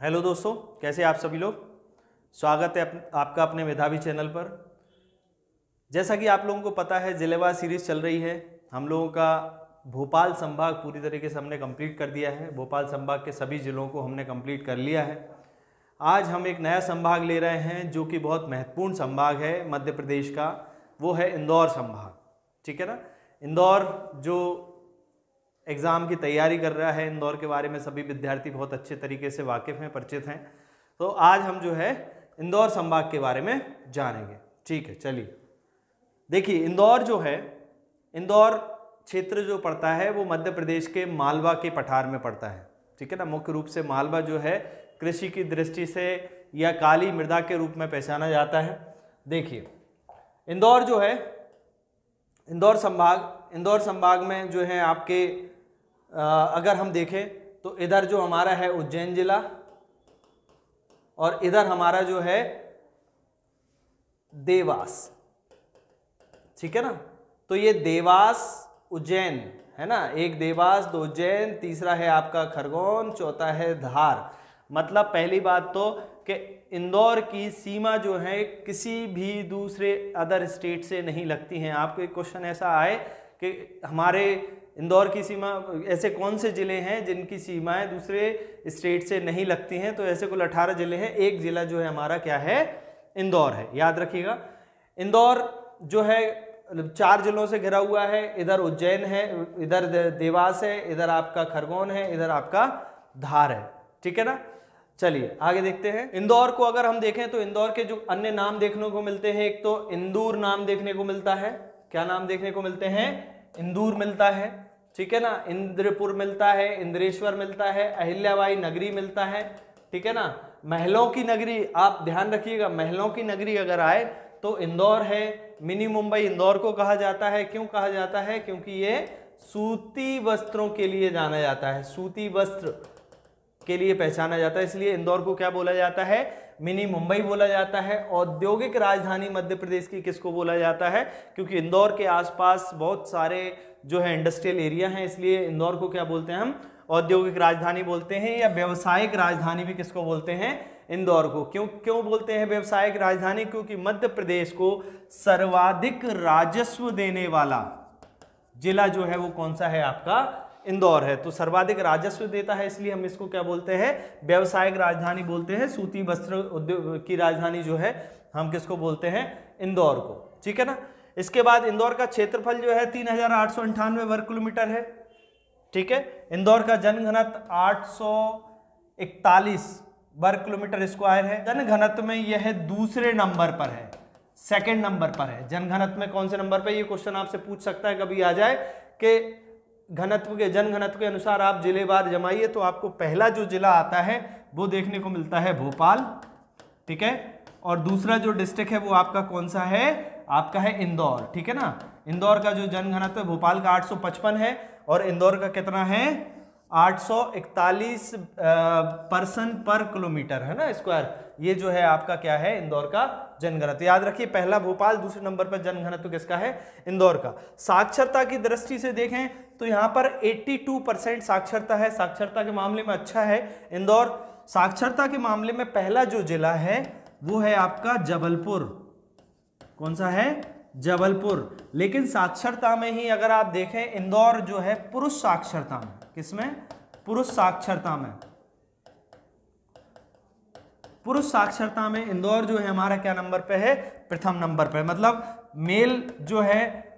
Hello दोस्तों, कैसे आप सभी लोग। स्वागत है आपका अपने मेधावी चैनल पर। जैसा कि आप लोगों को पता है, जिलेवार सीरीज चल रही है। हम लोगों का भोपाल संभाग पूरी तरीके से हमने कंप्लीट कर दिया है। भोपाल संभाग के सभी जिलों को हमने कंप्लीट कर लिया है। आज हम एक नया संभाग ले रहे हैं जो कि बहुत महत्वपूर्ण संभाग है मध्य प्रदेश का, वो है इंदौर संभाग। ठीक है ना। इंदौर जो एग्ज़ाम की तैयारी कर रहा है, इंदौर के बारे में सभी विद्यार्थी बहुत अच्छे तरीके से वाकिफ़ हैं, परिचित हैं। तो आज हम जो है इंदौर संभाग के बारे में जानेंगे। ठीक है, चलिए देखिए, इंदौर जो है, इंदौर क्षेत्र जो पड़ता है वो मध्य प्रदेश के मालवा के पठार में पड़ता है। ठीक है ना। मुख्य रूप से मालवा जो है कृषि की दृष्टि से या काली मृदा के रूप में पहचाना जाता है। देखिए, इंदौर जो है, इंदौर संभाग में जो है आपके अगर हम देखें तो इधर जो हमारा है उज्जैन जिला और इधर हमारा जो है देवास। ठीक है ना। तो ये देवास उज्जैन है ना, एक देवास, दो उज्जैन, तीसरा है आपका खरगोन, चौथा है धार। मतलब पहली बात तो कि इंदौर की सीमा जो है किसी भी दूसरे अदर स्टेट से नहीं लगती हैं। आपको एक क्वेश्चन ऐसा आए कि हमारे इंदौर की सीमा, ऐसे कौन से ज़िले हैं जिनकी सीमाएं दूसरे स्टेट से नहीं लगती हैं, तो ऐसे कुल 18 ज़िले हैं। एक ज़िला जो है हमारा क्या है, इंदौर है। याद रखिएगा, इंदौर जो है 4 जिलों से घिरा हुआ है। इधर उज्जैन है, इधर देवास है, इधर आपका खरगोन है, इधर आपका धार है। ठीक है ना। चलिए आगे देखते हैं। इंदौर को अगर हम देखें तो इंदौर के जो अन्य नाम देखने को मिलते हैं, एक तो इंदूर नाम देखने को मिलता है। क्या नाम देखने को मिलते हैं? इंदूर मिलता है। ठीक है ना। इंद्रपुर मिलता है, इंद्रेश्वर मिलता है, अहिल्याबाई नगरी मिलता है। ठीक है ना। महलों की नगरी, आप ध्यान रखिएगा, महलों की नगरी अगर आए तो इंदौर है। मिनी मुंबई इंदौर को कहा जाता है। क्यों कहा जाता है? क्योंकि ये सूती वस्त्रों के लिए जाना जाता है, सूती वस्त्र के लिए पहचाना जाता है, इसलिए इंदौर को क्या बोला जाता है? मिनी मुंबई बोला जाता है। औद्योगिक राजधानी मध्य प्रदेश की किसको बोला जाता है? क्योंकि इंदौर के आसपास बहुत सारे जो है इंडस्ट्रियल एरिया हैं, इसलिए इंदौर को क्या बोलते हैं हम? औद्योगिक राजधानी बोलते हैं, या व्यावसायिक राजधानी भी किसको बोलते हैं? इंदौर को। क्यों बोलते हैं व्यावसायिक राजधानी? क्योंकि मध्य प्रदेश को सर्वाधिक राजस्व देने वाला जिला जो है वो कौन सा है? आपका इंदौर है। तो सर्वाधिक राजस्व देता है, इसलिए हम इसको क्या बोलते हैं? व्यावसायिक राजधानी बोलते हैं। सूती वस्त्र उद्योग की राजधानी जो है हम किसको बोलते हैं? इंदौर को। ठीक है ना। इसके बाद इंदौर का क्षेत्रफल जो है 3898 वर्ग किलोमीटर है। ठीक है। इंदौर का जनघनत्व 841 वर्ग किलोमीटर स्क्वायर है। जनघनत्व में यह दूसरे नंबर पर है, सेकेंड नंबर पर है। जनघनत्व में कौन से नंबर पर? ये क्वेश्चन आपसे पूछ सकता है, कभी आ जाए कि जनघनत्व के अनुसार आप जिलेवार जमाइए तो आपको पहला जो जिला आता है वो देखने को मिलता है भोपाल। ठीक है। और दूसरा जो डिस्ट्रिक्ट है वो आपका कौन सा है? आपका है इंदौर। ठीक है ना। इंदौर का जो जनघनत्व है भोपाल का 855 है और इंदौर का कितना है? 841 पर्सन पर किलोमीटर है ना, स्क्वायर। ये जो है आपका क्या है? इंदौर का जनघनत्व। याद रखिए, पहला भोपाल, दूसरे नंबर पर जनघनत्व किसका है? इंदौर का। साक्षरता की दृष्टि से देखें तो यहाँ पर 82% साक्षरता है। साक्षरता के मामले में अच्छा है इंदौर। साक्षरता के मामले में पहला जो जिला है वो है आपका जबलपुर। कौन सा है? जबलपुर। लेकिन साक्षरता में ही अगर आप देखें, इंदौर जो है पुरुष साक्षरता में, किसमें? पुरुष साक्षरता में। पुरुष साक्षरता में इंदौर जो है हमारा क्या नंबर पे है? प्रथम नंबर पे। मतलब मेल जो है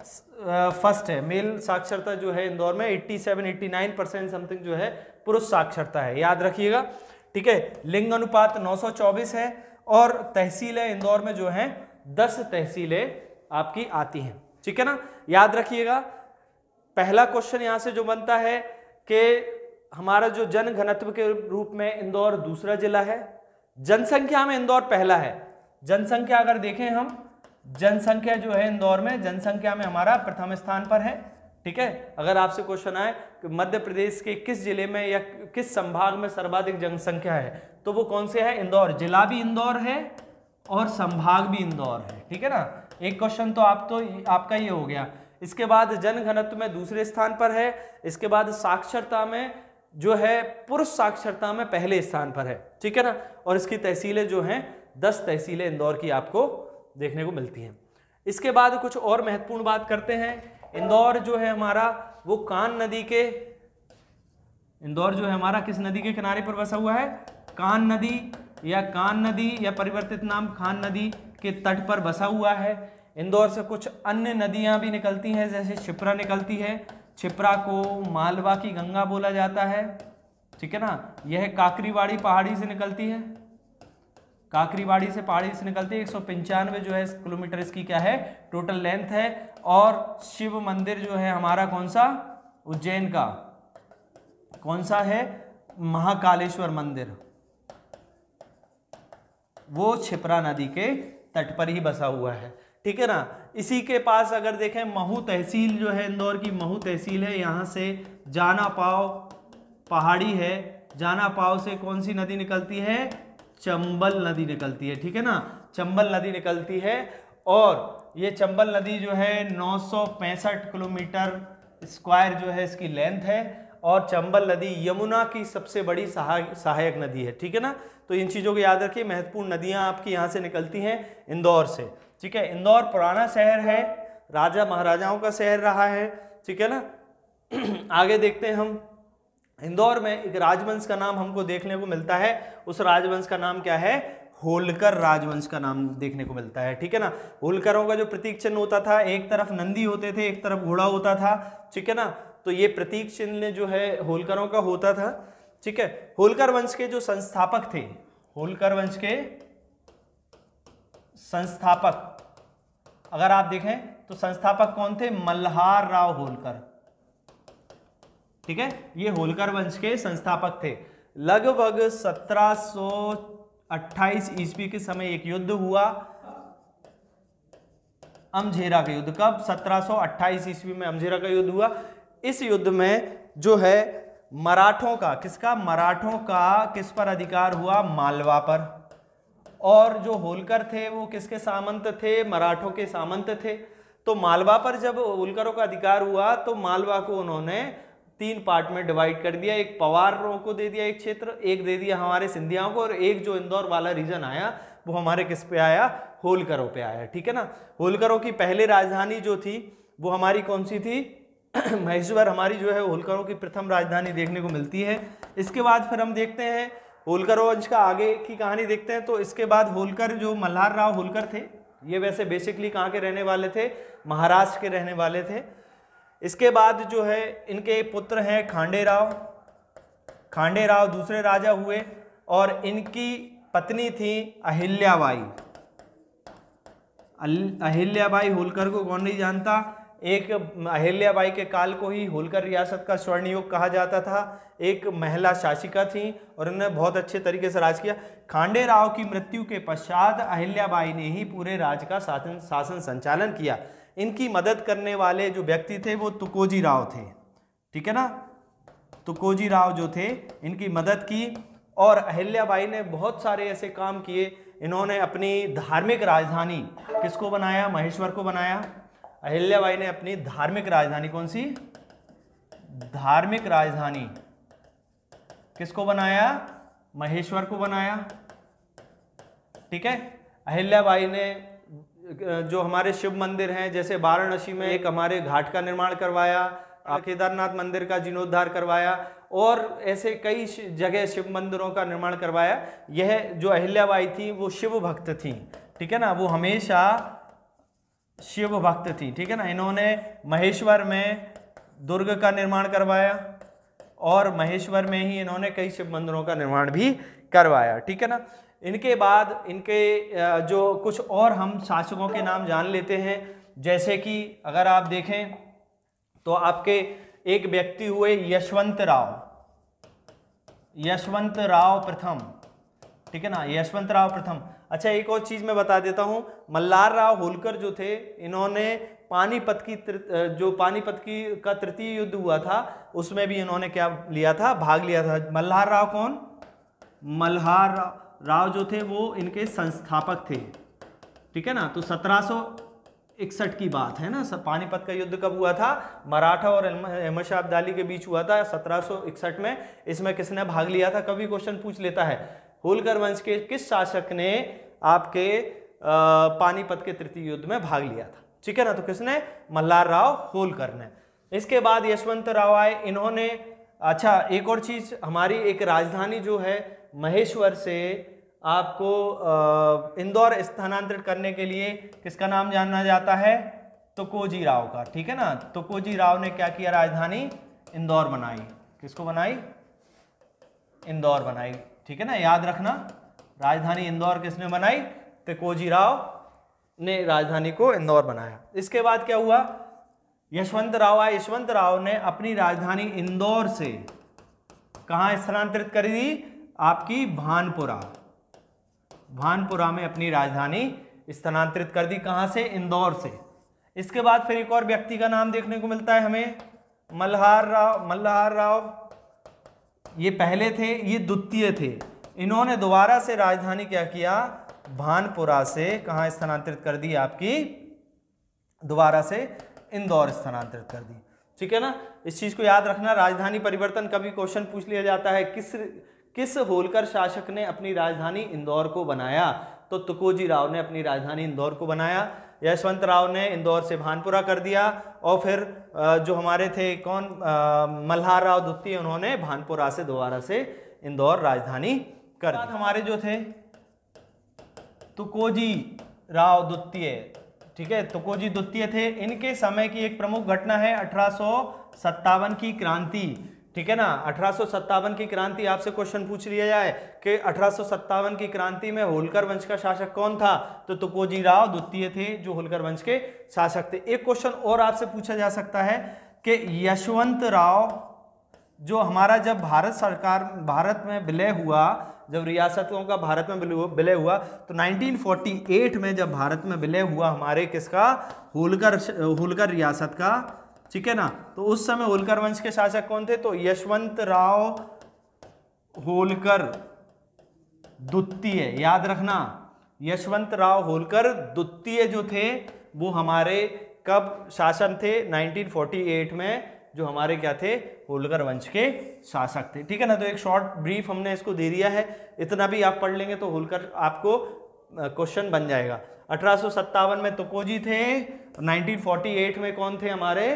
फर्स्ट है। मेल साक्षरता जो है इंदौर में 87-89% समथिंग जो है पुरुष साक्षरता है। याद रखिएगा। ठीक है। लिंग अनुपात 924 है और तहसीलें इंदौर में जो है 10 तहसीलें आपकी आती हैं। ठीक है ना। याद रखिएगा, पहला क्वेश्चन यहां से जो बनता है कि हमारा जो जनघनत्व के रूप में इंदौर दूसरा जिला है, जनसंख्या में इंदौर पहला है। जनसंख्या अगर देखें हम, जनसंख्या जो है इंदौर में, जनसंख्या में हमारा प्रथम स्थान पर है। ठीक है। अगर आपसे क्वेश्चन आए कि मध्य प्रदेश के किस जिले में या किस संभाग में सर्वाधिक जनसंख्या है, तो वो कौन से है? इंदौर। जिला भी इंदौर है और संभाग भी इंदौर है। ठीक है ना। एक क्वेश्चन तो आपका ये हो गया। इसके बाद जनघनत्व में दूसरे स्थान पर है। इसके बाद साक्षरता में जो है पुरुष साक्षरता में पहले स्थान पर है, ठीक है ना। और इसकी तहसीलें जो हैं 10 तहसीलें इंदौर की आपको देखने को मिलती हैं। इसके बाद कुछ और महत्वपूर्ण बात करते हैं। इंदौर जो है हमारा वो इंदौर जो है हमारा किस नदी के किनारे पर बसा हुआ है? कान नदी या परिवर्तित नाम खान नदी के तट पर बसा हुआ है। इंदौर से कुछ अन्य नदियां भी निकलती हैं, जैसे क्षिप्रा निकलती है। क्षिप्रा को मालवा की गंगा बोला जाता है, ठीक है ना। यह काकरीवाड़ी पहाड़ी से निकलती है, 195 जो है किलोमीटर इसकी क्या है टोटल लेंथ है। और शिव मंदिर जो है हमारा कौन सा? उज्जैन का कौन सा है? महाकालेश्वर मंदिर, वो क्षिप्रा नदी के तट पर ही बसा हुआ है, ठीक है ना। इसी के पास अगर देखें महू तहसील जो है इंदौर की, महू तहसील है। यहाँ से जाना पाव पहाड़ी है, जाना पाव से कौन सी नदी निकलती है? चंबल नदी निकलती है, ठीक है ना। चंबल नदी निकलती है और ये चंबल नदी जो है 965 किलोमीटर स्क्वायर जो है इसकी लेंथ है। और चंबल नदी यमुना की सबसे बड़ी सहायक नदी है, ठीक है ना। तो इन चीज़ों को याद रखिए, महत्वपूर्ण नदियां आपकी यहाँ से निकलती हैं इंदौर से, ठीक है। इंदौर पुराना शहर है, राजा महाराजाओं का शहर रहा है, ठीक है ना। आगे देखते हैं हम। इंदौर में एक राजवंश का नाम हमको देखने को मिलता है, उस राजवंश का नाम क्या है? होलकर राजवंश का नाम देखने को मिलता है, ठीक है ना। होलकरों का जो प्रतीक चिन्ह होता था, एक तरफ नंदी होते थे, एक तरफ घोड़ा होता था, ठीक है ना। तो ये प्रतीक चिन्ह जो है होलकरों का होता था, ठीक है। होलकर वंश के जो संस्थापक थे, होलकर वंश के संस्थापक अगर आप देखें तो संस्थापक कौन थे? मल्हार राव होलकर, ठीक है। ये होलकर वंश के संस्थापक थे। लगभग 1728 ईस्वी के समय एक युद्ध हुआ, अमझेरा का युद्ध। कब? 1728 ईस्वी में अमझेरा का युद्ध हुआ। इस युद्ध में जो है मराठों का किस पर अधिकार हुआ? मालवा पर। और जो होलकर थे वो किसके सामंत थे? मराठों के सामंत थे। तो मालवा पर जब होलकरों का अधिकार हुआ तो मालवा को उन्होंने 3 पार्ट में डिवाइड कर दिया। एक पवारों को दे दिया एक क्षेत्र, एक दे दिया हमारे सिंधियाओं को, और एक जो इंदौर वाला रीजन आया वो हमारे किस पे आया? होलकरों पे आया, ठीक है ना। होलकरों की पहले राजधानी जो थी वो हमारी कौन सी थी? महेश्वर हमारी जो है होलकरों की प्रथम राजधानी देखने को मिलती है। इसके बाद फिर हम देखते हैं होलकर वंश का आगे की कहानी देखते हैं। तो इसके बाद होलकर जो मल्हार राव होलकर थे, ये वैसे बेसिकली कहाँ के रहने वाले थे? महाराष्ट्र के रहने वाले थे। इसके बाद जो है इनके पुत्र हैं खांडे राव दूसरे राजा हुए, और इनकी पत्नी थी अहिल्याबाई होलकर को कौन नहीं जानता? एक अहिल्याबाई के काल को ही होलकर रियासत का स्वर्ण युग कहा जाता था। एक महिला शासिका थी और उन्होंने बहुत अच्छे तरीके से राज किया। खांडे राव की मृत्यु के पश्चात अहिल्याबाई ने ही पूरे राज्य का शासन संचालन किया। इनकी मदद करने वाले जो व्यक्ति थे वो तुकोजी राव थे, ठीक है ना। तुकोजी राव जो थे इनकी मदद की, और अहिल्याबाई ने बहुत सारे ऐसे काम किए। इन्होंने अपनी धार्मिक राजधानी किसको बनाया? महेश्वर को बनाया। अहिल्याबाई ने अपनी धार्मिक राजधानी कौन सी? धार्मिक राजधानी किसको बनाया? महेश्वर को बनाया, ठीक है। अहिल्याबाई ने जो हमारे शिव मंदिर हैं, जैसे वाराणसी में एक हमारे घाट का निर्माण करवाया, केदारनाथ मंदिर का जीर्णोद्धार करवाया, और ऐसे कई जगह शिव मंदिरों का निर्माण करवाया। यह जो अहिल्याबाई थी वो शिव भक्त थी, ठीक है ना। वो हमेशा शिव भक्त थी, ठीक है ना। इन्होंने महेश्वर में दुर्ग का निर्माण करवाया, और महेश्वर में ही इन्होंने कई शिव मंदिरों का निर्माण भी करवाया, ठीक है ना। इनके बाद इनके जो कुछ और हम शासकों के नाम जान लेते हैं। जैसे कि अगर आप देखें तो आपके एक व्यक्ति हुए यशवंत राव प्रथम, ठीक है ना, यशवंत राव प्रथम। अच्छा, एक और चीज मैं बता देता हूं, मल्हार राव होलकर जो थे इन्होंने पानीपत की का तृतीय युद्ध हुआ था उसमें भी इन्होंने क्या लिया था? भाग लिया था। मल्हार राव कौन? मल्हार राव जो थे वो इनके संस्थापक थे, ठीक है ना। तो 61 की बात है ना। सब पानीपत का युद्ध कब हुआ था? मराठा और अहमद शाह अब्दाली के बीच हुआ था 1761 में। इसमें किसने भाग लिया था? कभी क्वेश्चन पूछ लेता है। होलकर वंश के किस शासक ने आपके पानीपत के तृतीय युद्ध में भाग लिया था? ठीक है ना, तो किसने? मल्हार राव होलकर ने। इसके बाद यशवंत राव आए, इन्होंने, अच्छा एक और चीज, हमारी एक राजधानी जो है महेश्वर से आपको इंदौर स्थानांतरित करने के लिए किसका नाम जाना जाता है? तुकोजी राव का। ठीक है ना, तुकोजी राव ने क्या किया? राजधानी इंदौर बनाई। किसको बनाई? इंदौर बनाई। ठीक है ना, याद रखना, राजधानी इंदौर किसने बनाई? तुकोजी राव ने राजधानी को इंदौर बनाया। इसके बाद क्या हुआ? यशवंत राव आए। यशवंत राव ने अपनी राजधानी इंदौर से कहां स्थानांतरित कर दी? आपकी भानपुरा। भानपुरा में अपनी राजधानी स्थानांतरित कर दी। कहां से? इंदौर से। इसके बाद फिर एक और व्यक्ति का नाम देखने को मिलता है हमें, मल्हार राव। मल्हार राव ये पहले थे, ये द्वितीय थे। इन्होंने दोबारा से राजधानी क्या किया? भानपुरा से कहां स्थानांतरित कर दी? आपकी दोबारा से इंदौर स्थानांतरित कर दी। ठीक है ना, इस चीज को याद रखना। राजधानी परिवर्तन कभी क्वेश्चन पूछ लिया जाता है, किस होलकर शासक ने अपनी राजधानी इंदौर को बनाया? तो तुकोजी राव ने अपनी राजधानी इंदौर को बनाया। यशवंत राव ने इंदौर से भानपुरा कर दिया, और फिर जो हमारे थे कौन, मल्हार राव द्वितीय, उन्होंने भानपुरा से दोबारा से इंदौर राजधानी कर दी। हमारे जो थे तुकोजी राव द्वितीय, ठीक है, तुकोजी द्वितीय थे। इनके समय की एक प्रमुख घटना है 1857 की क्रांति। ठीक है ना, 1857 की क्रांति, आपसे क्वेश्चन पूछ लिया जाए कि 1857 की क्रांति में होलकर वंश का शासक कौन था? तो तुकोजी राव द्वितीय थे जो होलकर वंश के शासक थे। एक क्वेश्चन और आपसे पूछा जा सकता है कि यशवंत राव, जो हमारा जब भारत में विलय हुआ, जब रियासतों का भारत में विलय हुआ, तो 1948 में जब भारत में विलय हुआ हमारे किसका? होलकर रियासत का। ठीक है ना, तो उस समय होलकर वंश के शासक कौन थे? तो यशवंत राव होलकर द्वितीय। याद रखना, यशवंत राव होलकर द्वितीय जो थे वो हमारे कब शासन थे? 1948 में, जो हमारे क्या थे? होलकर वंश के शासक थे। ठीक है ना, तो एक शॉर्ट ब्रीफ हमने इसको दे दिया है। इतना भी आप पढ़ लेंगे तो होलकर आपको क्वेश्चन बन जाएगा। 1857 में तुकोजी थे, 1948 में कौन थे? हमारे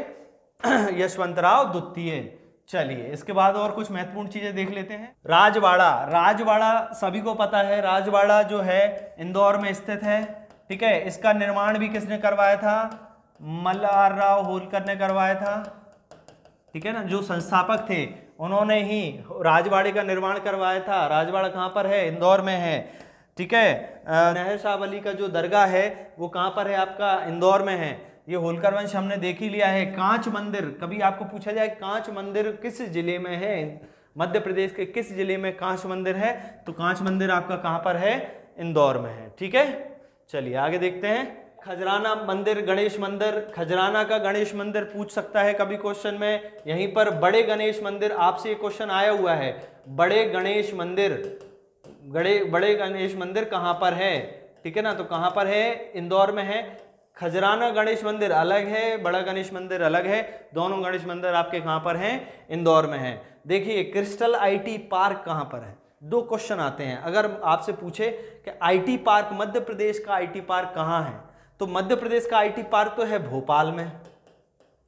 यशवंत राव द्वितीय। चलिए, इसके बाद और कुछ महत्वपूर्ण चीजें देख लेते हैं। राजवाड़ा। राजवाड़ा सभी को पता है, राजवाड़ा जो है इंदौर में स्थित है। ठीक है, इसका निर्माण भी किसने करवाया था? मल्हार राव होलकर ने करवाया था। ठीक है ना, जो संस्थापक थे उन्होंने ही राजवाड़े का निर्माण करवाया था। राजवाड़ा कहाँ पर है? इंदौर में है। ठीक है, नहर शाह वली का जो दरगाह है वो कहाँ पर है? आपका इंदौर में है। ये होलकर वंश हमने देख ही लिया है। कांच मंदिर, कभी आपको पूछा जाए कांच मंदिर किस जिले में है? मध्य प्रदेश के किस जिले में कांच मंदिर है? तो कांच मंदिर आपका कहाँ पर है? इंदौर में है। ठीक है, चलिए आगे देखते हैं। खजराना मंदिर, गणेश मंदिर, खजराना का गणेश मंदिर पूछ सकता है कभी क्वेश्चन में। यहीं पर बड़े गणेश मंदिर, आपसे क्वेश्चन आया हुआ है, बड़े गणेश मंदिर, बड़े गणेश मंदिर कहाँ पर है? ठीक है ना, तो कहाँ पर है? इंदौर में है। खजराना गणेश मंदिर अलग है, बड़ा गणेश मंदिर अलग है। दोनों गणेश मंदिर आपके कहाँ पर हैं? इंदौर में है। देखिए, क्रिस्टल आईटी पार्क कहाँ पर है? दो क्वेश्चन आते हैं। अगर आपसे पूछे कि आईटी पार्क, मध्य प्रदेश का आईटी पार्क कहाँ है, तो मध्य प्रदेश का आईटी पार्क तो है भोपाल में।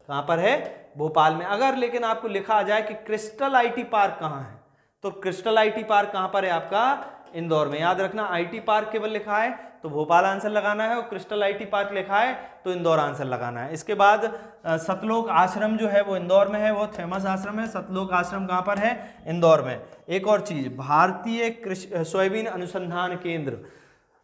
कहाँ पर है? भोपाल में। अगर लेकिन आपको लिखा आ जाए कि क्रिस्टल आईटी पार्क कहाँ है, तो क्रिस्टल आईटी पार्क कहाँ पर है? आपका इंदौर में। याद रखना, आईटी पार्क केवल लिखा है तो भोपाल आंसर लगाना है, और क्रिस्टल आईटी पार्क लिखा है तो इंदौर आंसर लगाना है। इसके बाद सतलोक आश्रम जो है वो इंदौर में है, वो फेमस आश्रम है। सतलोक आश्रम कहाँ पर है? इंदौर में। एक और चीज, भारतीय सोयाबीन अनुसंधान केंद्र,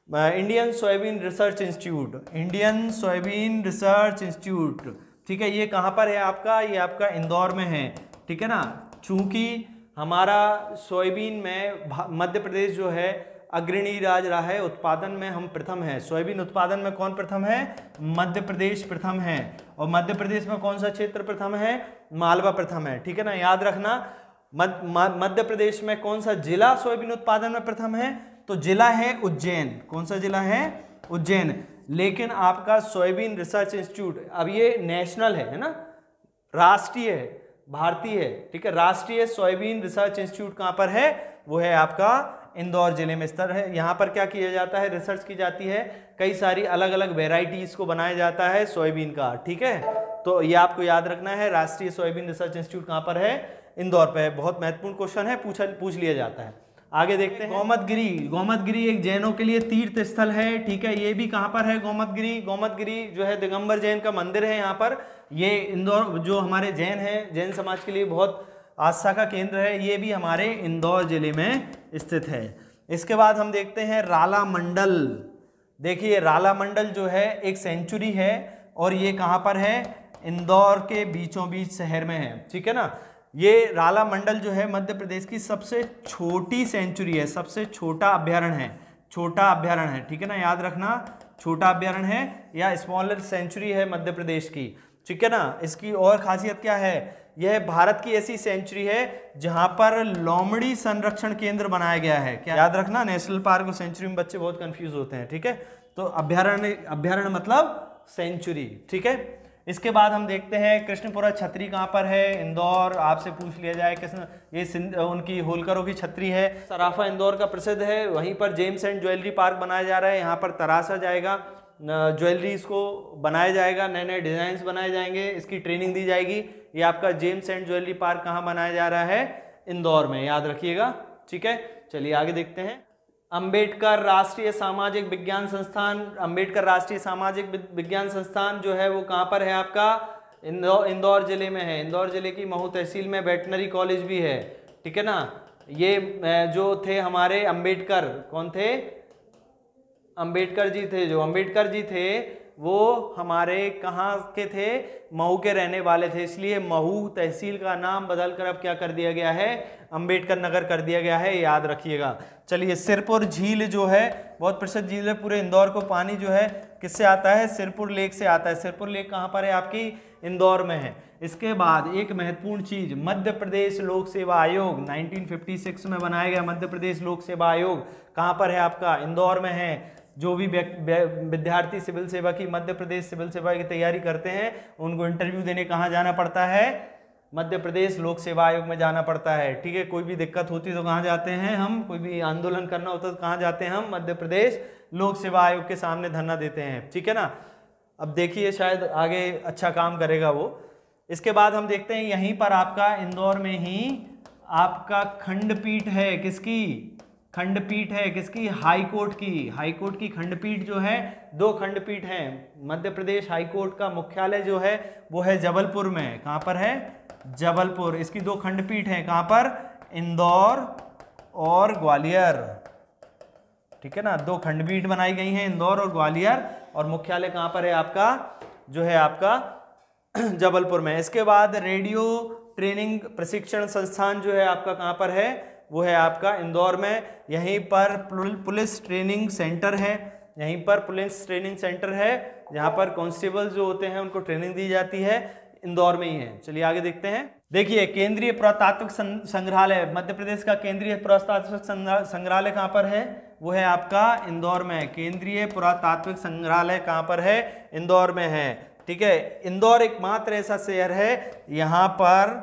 Indian soybean research institute, Indian soybean research institute, ठीक है, ये कहाँ पर है आपका? ये आपका इंदौर में है। ठीक है ना, चूंकि हमारा सोयाबीन में मध्य प्रदेश जो है अग्रणी राज्य रहा है, उत्पादन में हम प्रथम है। सोयाबीन उत्पादन में कौन प्रथम है? मध्य प्रदेश प्रथम है। और मध्य प्रदेश में कौन सा क्षेत्र प्रथम है? मालवा प्रथम है। ठीक है ना, याद रखना, मध्य प्रदेश में कौन सा जिला सोयाबीन उत्पादन में प्रथम है? तो जिला है उज्जैन। कौन सा जिला है? उज्जैन। लेकिन आपका सोयाबीन रिसर्च इंस्टीट्यूट, अब ये नेशनल है ना, राष्ट्रीय है, भारतीय है, ठीक है। राष्ट्रीय सोयाबीन रिसर्च इंस्टीट्यूट कहाँ पर है? वो है आपका इंदौर जिले में स्थित है। यहाँ पर क्या किया जाता है? रिसर्च की जाती है, कई सारी अलग अलग वेराइटीज को बनाया जाता है सोयाबीन का, ठीक है। तो ये आपको याद रखना है, राष्ट्रीय सोयाबीन रिसर्च इंस्टीट्यूट कहाँ पर है? इंदौर पे है। बहुत महत्वपूर्ण क्वेश्चन है, पूछ लिया जाता है। आगे देखते हैं गोमतगिरी। गोमतगिरी एक जैनों के लिए तीर्थ स्थल है, ठीक है। ये भी कहाँ पर है? गोमतगिरी। गोमतगिरी जो है दिगंबर जैन का मंदिर है यहाँ पर। ये इंदौर जो हमारे जैन है, जैन समाज के लिए बहुत आस्था का केंद्र है, ये भी हमारे इंदौर जिले में स्थित है। इसके बाद हम देखते हैं राला मंडल। देखिए राला मंडल जो है एक सेंचुरी है और ये कहाँ पर है? इंदौर के बीचों बीच शहर में है, ठीक है ना। ये राला मंडल जो है मध्य प्रदेश की सबसे छोटी सेंचुरी है, सबसे छोटा अभ्यारण्य है, छोटा अभ्यारण्य है, ठीक है ना, याद रखना, छोटा अभ्यारण्य है या स्मॉलर सेंचुरी है मध्य प्रदेश की, ठीक है ना। इसकी और खासियत क्या है? यह भारत की ऐसी सेंचुरी है जहां पर लोमड़ी संरक्षण केंद्र बनाया गया है। क्या याद रखना, नेशनल पार्क और सेंचुरी में बच्चे बहुत कंफ्यूज होते हैं, ठीक है। तो अभ्यारण्य मतलब सेंचुरी, ठीक है। इसके बाद हम देखते हैं कृष्णपुरा छतरी कहाँ पर है? इंदौर। आपसे पूछ लिया जाए कृष्ण, ये उनकी होलकरों की छतरी है। सराफा इंदौर का प्रसिद्ध है। वहीं पर जेम्स एंड ज्वेलरी पार्क बनाया जा रहा है, यहाँ पर तराशा जाएगा, ज्वेलरीज को बनाया जाएगा, नए नए डिजाइन बनाए जाएंगे, इसकी ट्रेनिंग दी जाएगी। ये आपका जेम्स एंड ज्वेलरी पार्क कहाँ बनाया जा रहा है? इंदौर में, याद रखिएगा, ठीक है। चलिए आगे देखते हैं। अंबेडकर राष्ट्रीय सामाजिक विज्ञान संस्थान। अंबेडकर राष्ट्रीय सामाजिक विज्ञान संस्थान जो है वो कहाँ पर है आपका? इंदौर जिले में है। इंदौर जिले की महू तहसील में वेटनरी कॉलेज भी है, ठीक है ना। ये जो थे हमारे अंबेडकर, कौन थे? अंबेडकर जी थे। जो अंबेडकर जी थे वो हमारे कहाँ के थे? महू के रहने वाले थे, इसलिए महू तहसील का नाम बदलकर अब क्या कर दिया गया है? अंबेडकर नगर कर दिया गया है, याद रखिएगा। चलिए सिरपुर झील जो है बहुत प्रसिद्ध झील है, पूरे इंदौर को पानी जो है किससे आता है? सिरपुर लेक से आता है। सिरपुर लेक कहाँ पर है आपकी? इंदौर में है। इसके बाद एक महत्वपूर्ण चीज, मध्य प्रदेश लोक सेवा आयोग 1956 में बनाया गया मध्य प्रदेश लोक सेवा आयोग कहाँ पर है आपका? इंदौर में है। जो भी विद्यार्थी सिविल सेवा की, मध्य प्रदेश सिविल सेवा की तैयारी करते हैं, उनको इंटरव्यू देने कहाँ जाना पड़ता है? मध्य प्रदेश लोक सेवा आयोग में जाना पड़ता है, ठीक है। कोई भी दिक्कत होती तो कहाँ जाते हैं हम? कोई भी आंदोलन करना होता तो कहाँ जाते हैं हम? मध्य प्रदेश लोक सेवा आयोग के सामने धरना देते हैं, ठीक है ना। अब देखिए शायद आगे अच्छा काम करेगा वो। इसके बाद हम देखते हैं यहीं पर आपका इंदौर में ही आपका खंडपीठ है। किसकी खंडपीठ है? किसकी? हाई कोर्ट की। हाई कोर्ट की खंडपीठ जो है, दो खंडपीठ हैं। मध्य प्रदेश हाई कोर्ट का मुख्यालय जो है वो है जबलपुर में। कहाँ पर है? जबलपुर। इसकी दो खंडपीठ हैं, कहाँ पर? इंदौर और ग्वालियर, ठीक है ना। दो खंडपीठ बनाई गई हैं, इंदौर और ग्वालियर, और मुख्यालय कहाँ पर है आपका? जो है आपका जबलपुर में। इसके बाद रेडियो ट्रेनिंग प्रशिक्षण संस्थान जो है आपका कहाँ पर है? वो है आपका इंदौर में। यहीं पर पुलिस ट्रेनिंग सेंटर है, यहीं पर पुलिस ट्रेनिंग सेंटर है जहाँ पर कांस्टेबल जो होते हैं उनको ट्रेनिंग दी जाती है, इंदौर में ही है। चलिए आगे देखते हैं। देखिए केंद्रीय पुरातात्विक संग्रहालय, मध्य प्रदेश का केंद्रीय पुरातात्विक संग्रहालय कहाँ पर है? वो है आपका इंदौर में। केंद्रीय पुरातात्विक संग्रहालय कहाँ पर है? इंदौर में है, ठीक है। इंदौर एकमात्र ऐसा शहर है यहाँ पर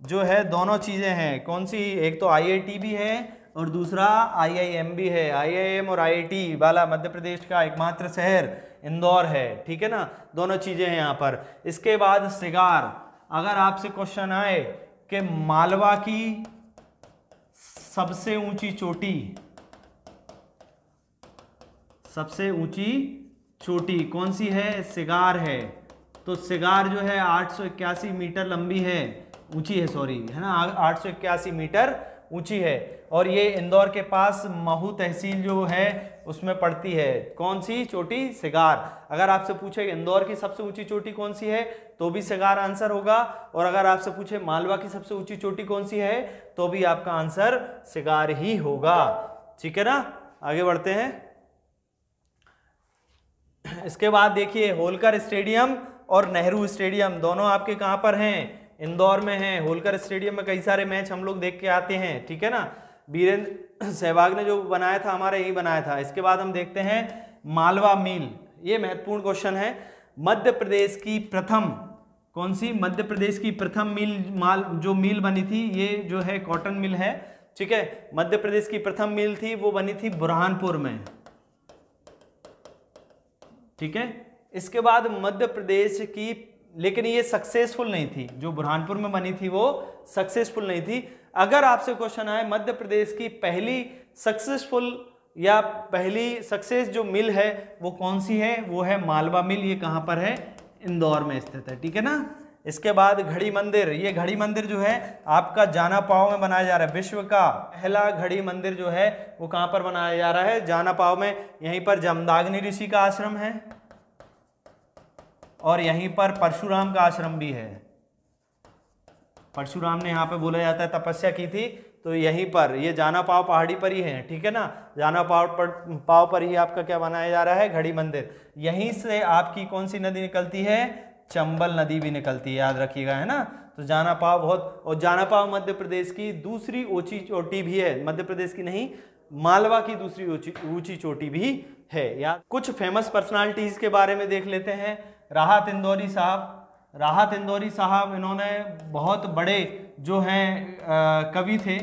जो है दोनों चीजें हैं। कौन सी? एक तो IIT भी है और दूसरा IIM भी है। IIM और IIT वाला मध्य प्रदेश का एकमात्र शहर इंदौर है, ठीक है ना। दोनों चीजें हैं यहाँ पर। इसके बाद सिगार। अगर आपसे क्वेश्चन आए कि मालवा की सबसे ऊंची चोटी, सबसे ऊंची चोटी कौन सी है? सिगार है। तो सिगार जो है 881 मीटर लंबी है, ऊंची है, सॉरी, है ना, 881 मीटर ऊंची है। और ये इंदौर के पास महू तहसील जो है उसमें पड़ती है। कौन सी चोटी? सिगार। अगर आपसे पूछे इंदौर की सबसे ऊंची चोटी कौन सी है तो भी सिगार आंसर होगा, और अगर आपसे पूछे मालवा की सबसे ऊंची चोटी कौन सी है तो भी आपका आंसर सिगार ही होगा, ठीक है ना। आगे बढ़ते हैं। इसके बाद देखिए होलकर स्टेडियम और नेहरू स्टेडियम दोनों आपके कहां पर हैं? इंदौर में है। होलकर स्टेडियम में कई सारे मैच हम लोग देख के आते हैं, ठीक है ना। वीरेंद्र सहवाग ने जो बनाया था हमारे यही बनाया था। इसके बाद हम देखते हैं मालवा मिल, ये महत्वपूर्ण क्वेश्चन है। मध्य प्रदेश की प्रथम कौन सी, मध्य प्रदेश की प्रथम मिल बनी थी, ये जो है कॉटन मिल है, ठीक है। मध्य प्रदेश की प्रथम मिल थी वो बनी थी बुरहानपुर में, ठीक है। इसके बाद मध्य प्रदेश की, लेकिन ये सक्सेसफुल नहीं थी, जो बुरहानपुर में बनी थी वो सक्सेसफुल नहीं थी। अगर आपसे क्वेश्चन आए मध्य प्रदेश की पहली सक्सेसफुल या पहली सक्सेस जो मिल है वो कौन सी है, वो है मालवा मिल। ये कहाँ पर है, इंदौर में स्थित है, ठीक है ना। इसके बाद घड़ी मंदिर, ये घड़ी मंदिर जो है आपका जानापाव में बनाया जा रहा है। विश्व का पहला घड़ी मंदिर जो है वो कहाँ पर बनाया जा रहा है, जानापाव में। यहीं पर जमदाग्नि ऋषि का आश्रम है और यहीं पर परशुराम का आश्रम भी है। परशुराम ने यहाँ पे बोला जाता है तपस्या की थी, तो यहीं पर, ये जानापाव पहाड़ी पर ही है, ठीक है ना। जानापाव पर ही आपका क्या बनाया जा रहा है, घड़ी मंदिर। यहीं से आपकी कौन सी नदी निकलती है, चंबल नदी भी निकलती है, याद रखिएगा, है ना। तो जानापाव बहुत, और जानापाव मध्य प्रदेश की दूसरी ऊंची चोटी भी है, मध्य प्रदेश की नहीं, मालवा की दूसरी ऊंची चोटी भी है। या कुछ फेमस पर्सनालिटीज के बारे में देख लेते हैं। राहत इंदौरी साहब, राहत इंदौरी साहब इन्होंने बहुत बड़े जो हैं कवि थे,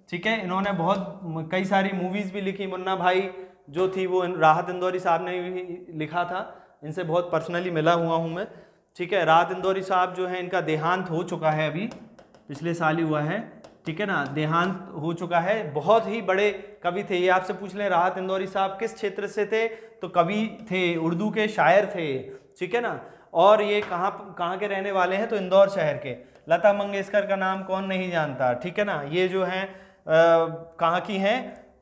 ठीक है। इन्होंने बहुत कई सारी मूवीज़ भी लिखी। मुन्ना भाई जो थी वो राहत इंदौरी साहब ने भी लिखा था। इनसे बहुत पर्सनली मिला हुआ हूँ मैं, ठीक है। राहत इंदौरी साहब जो है, इनका देहांत हो चुका है, अभी पिछले साल ही हुआ है, ठीक है ना, देहांत हो चुका है। बहुत ही बड़े कवि थे। ये आपसे पूछ लें राहत इंदौरी साहब किस क्षेत्र से थे, तो कवि थे, उर्दू के शायर थे, ठीक है ना। और ये कहाँ के रहने वाले हैं, तो इंदौर शहर के। लता मंगेशकर का नाम कौन नहीं जानता, ठीक है ना। ये जो हैं कहाँ की हैं,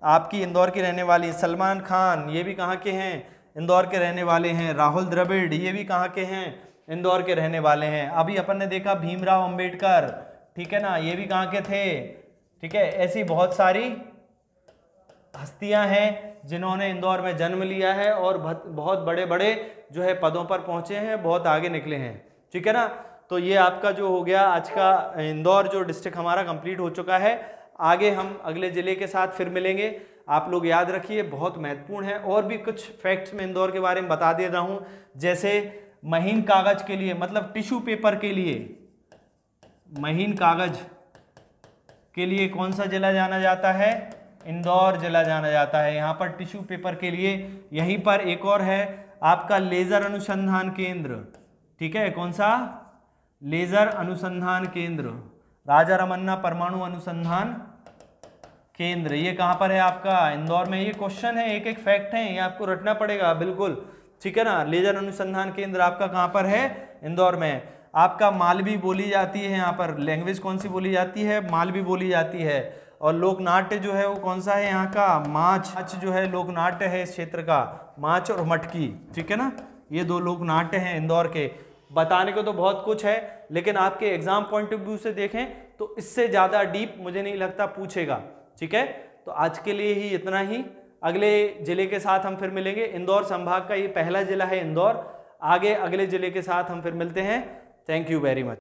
आपकी इंदौर की रहने वाली। सलमान खान, ये भी कहाँ के हैं, इंदौर के रहने वाले हैं। राहुल द्रविड़, ये भी कहाँ के हैं, इंदौर के रहने वाले हैं। अभी अपन ने देखा भीमराव अंबेडकर, ठीक है ना, ये भी कहाँ के थे, ठीक है। ऐसी बहुत सारी हस्तियां हैं जिन्होंने इंदौर में जन्म लिया है और बहुत बड़े बड़े जो है पदों पर पहुंचे हैं, बहुत आगे निकले हैं, ठीक है ना। तो ये आपका जो हो गया आज का इंदौर जो डिस्ट्रिक्ट हमारा कंप्लीट हो चुका है। आगे हम अगले ज़िले के साथ फिर मिलेंगे। आप लोग याद रखिए, बहुत महत्वपूर्ण है। और भी कुछ फैक्ट्स में इंदौर के बारे में बता दे रहा हूँ, जैसे महीन कागज के लिए, मतलब टिश्यू पेपर के लिए, महीन कागज के लिए कौन सा जिला जाना जाता है, इंदौर जिला जाना जाता है। यहाँ पर टिश्यू पेपर के लिए। यहीं पर एक और है आपका लेजर अनुसंधान केंद्र, ठीक है। कौन सा, लेजर अनुसंधान केंद्र, राजा रमन्ना परमाणु अनुसंधान केंद्र। ये कहाँ पर है आपका, इंदौर में। ये क्वेश्चन है, एक एक फैक्ट है, ये आपको रटना पड़ेगा बिल्कुल, ठीक है ना। लेजर अनुसंधान केंद्र आपका कहाँ पर है, इंदौर में। आपका मालवी बोली जाती है, यहाँ पर लैंग्वेज कौन सी बोली जाती है, मालवी बोली जाती है। और लोक नाट्य जो है वो कौन सा है यहाँ का, माच जो है लोक नाट्य है इस क्षेत्र का, माच और मटकी, ठीक है ना। ये दो लोक नाट्य हैं इंदौर के। बताने को तो बहुत कुछ है, लेकिन आपके एग्जाम पॉइंट ऑफ व्यू से देखें तो इससे ज़्यादा डीप मुझे नहीं लगता पूछेगा, ठीक है। तो आज के लिए ही इतना ही। अगले जिले के साथ हम फिर मिलेंगे। इंदौर संभाग का ये पहला जिला है इंदौर। आगे अगले जिले के साथ हम फिर मिलते हैं। Thank you very much.